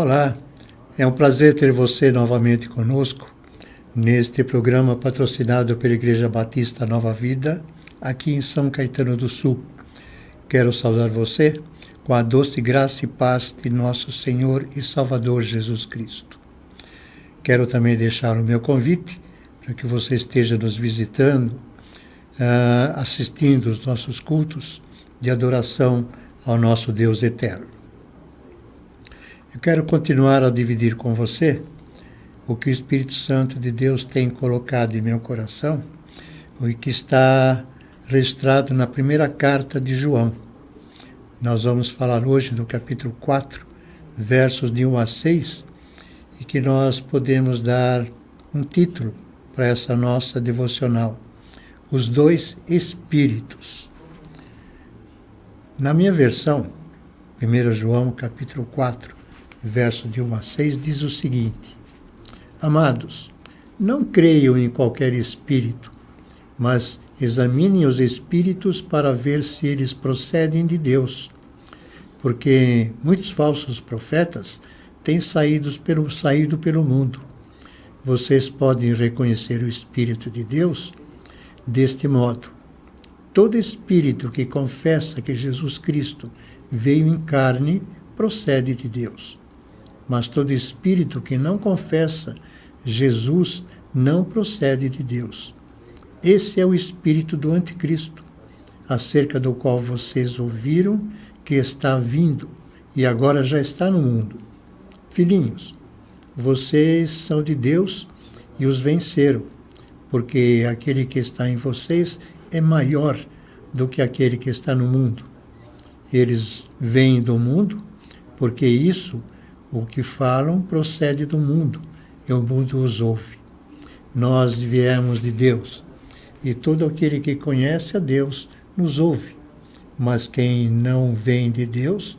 Olá, é um prazer ter você novamente conosco neste programa patrocinado pela Igreja Batista Nova Vida, aqui em São Caetano do Sul. Quero saudar você com a doce graça e paz de nosso Senhor e Salvador Jesus Cristo. Quero também deixar o meu convite para que você esteja nos visitando, assistindo os nossos cultos de adoração ao nosso Deus eterno. Eu quero continuar a dividir com você o que o Espírito Santo de Deus tem colocado em meu coração, o que está registrado na primeira carta de João. Nós vamos falar hoje do capítulo 4, versos de 1 a 6, e que nós podemos dar um título para essa nossa devocional: Os Dois Espíritos. Na minha versão, 1 João capítulo 4, verso de 1 a 6, diz o seguinte: Amados, não creiam em qualquer espírito, mas examinem os espíritos para ver se eles procedem de Deus, porque muitos falsos profetas têm saído pelo mundo. Vocês podem reconhecer o Espírito de Deus deste modo: todo espírito que confessa que Jesus Cristo veio em carne procede de Deus. Mas todo espírito que não confessa Jesus não procede de Deus. Esse é o espírito do anticristo, acerca do qual vocês ouviram que está vindo e agora já está no mundo. Filhinhos, vocês são de Deus e os venceram, porque aquele que está em vocês é maior do que aquele que está no mundo. Eles vêm do mundo, porque o que falam procede do mundo, e o mundo os ouve. Nós viemos de Deus, e todo aquele que conhece a Deus nos ouve, mas quem não vem de Deus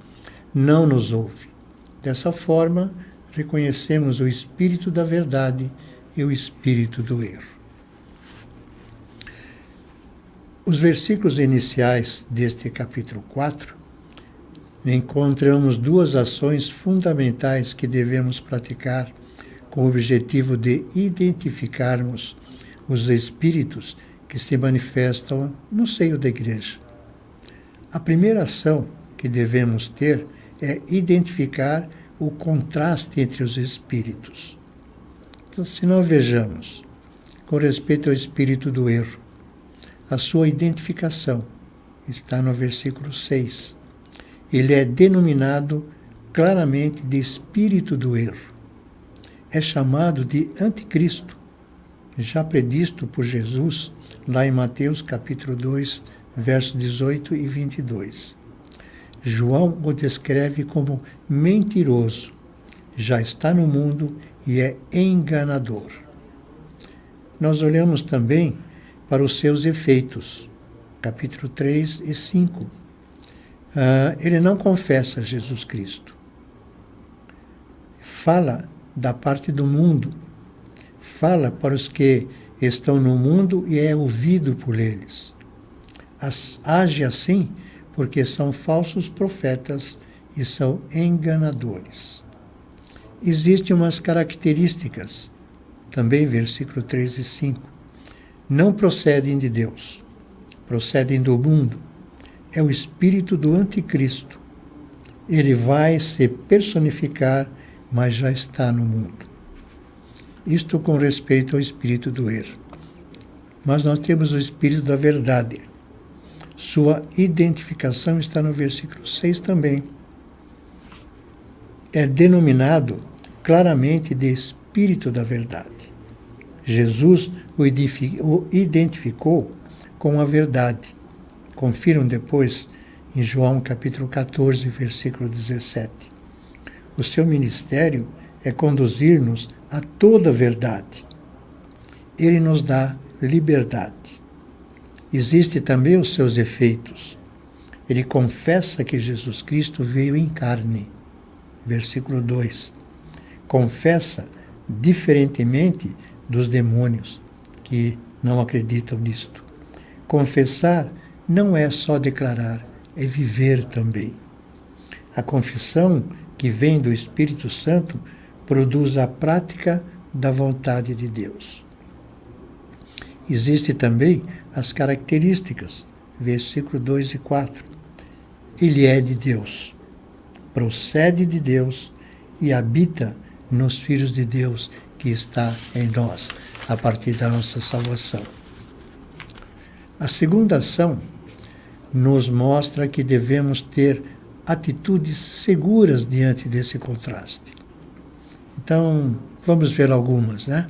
não nos ouve. Dessa forma, reconhecemos o espírito da verdade e o espírito do erro. Os versículos iniciais deste capítulo 4, encontramos duas ações fundamentais que devemos praticar com o objetivo de identificarmos os espíritos que se manifestam no seio da igreja. A primeira ação que devemos ter é identificar o contraste entre os espíritos. Então, se nós vejamos, com respeito ao espírito do erro, a sua identificação está no versículo 6. Ele é denominado claramente de espírito do erro. É chamado de anticristo, já predisto por Jesus lá em Mateus capítulo 2, versos 18 e 22. João o descreve como mentiroso, já está no mundo e é enganador. Nós olhamos também para os seus efeitos, capítulo 3 e 5. Ele não confessa Jesus Cristo. Fala da parte do mundo. Fala para os que estão no mundo e é ouvido por eles. Age assim porque são falsos profetas e são enganadores. Existem umas características, também versículo 3 e 5. Não procedem de Deus, procedem do mundo. É o espírito do anticristo. Ele vai se personificar, mas já está no mundo. Isto com respeito ao espírito do erro. Mas nós temos o espírito da verdade. Sua identificação está no versículo 6 também. É denominado claramente de espírito da verdade. Jesus o identificou com a verdade. Confiram depois em João capítulo 14, versículo 17. O seu ministério é conduzir-nos a toda a verdade. Ele nos dá liberdade. Existem também os seus efeitos. Ele confessa que Jesus Cristo veio em carne. Versículo 2. Confessa diferentemente dos demônios que não acreditam nisto. Confessar não é só declarar, é viver também. A confissão que vem do Espírito Santo produz a prática da vontade de Deus. Existem também as características, versículo 2 e 4. Ele é de Deus, procede de Deus e habita nos filhos de Deus que está em nós, a partir da nossa salvação. A segunda ação nos mostra que devemos ter atitudes seguras diante desse contraste. Então, vamos ver algumas, né?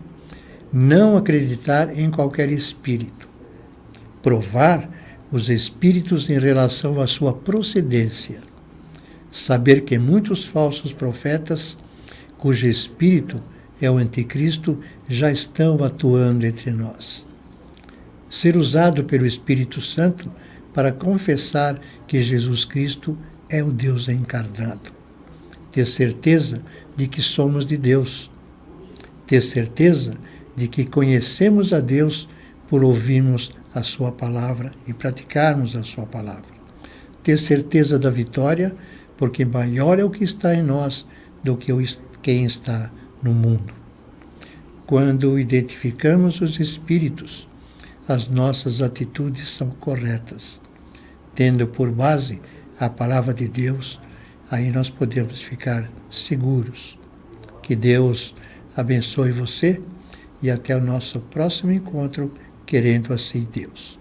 Não acreditar em qualquer espírito. Provar os espíritos em relação à sua procedência. Saber que muitos falsos profetas, cujo espírito é o anticristo, já estão atuando entre nós. Ser usado pelo Espírito Santo para confessar que Jesus Cristo é o Deus encarnado. Ter certeza de que somos de Deus. Ter certeza de que conhecemos a Deus por ouvirmos a sua palavra e praticarmos a sua palavra. Ter certeza da vitória, porque maior é o que está em nós do que quem está no mundo. Quando identificamos os espíritos, as nossas atitudes são corretas. Tendo por base a palavra de Deus, aí nós podemos ficar seguros. Que Deus abençoe você e até o nosso próximo encontro, querendo assim Deus.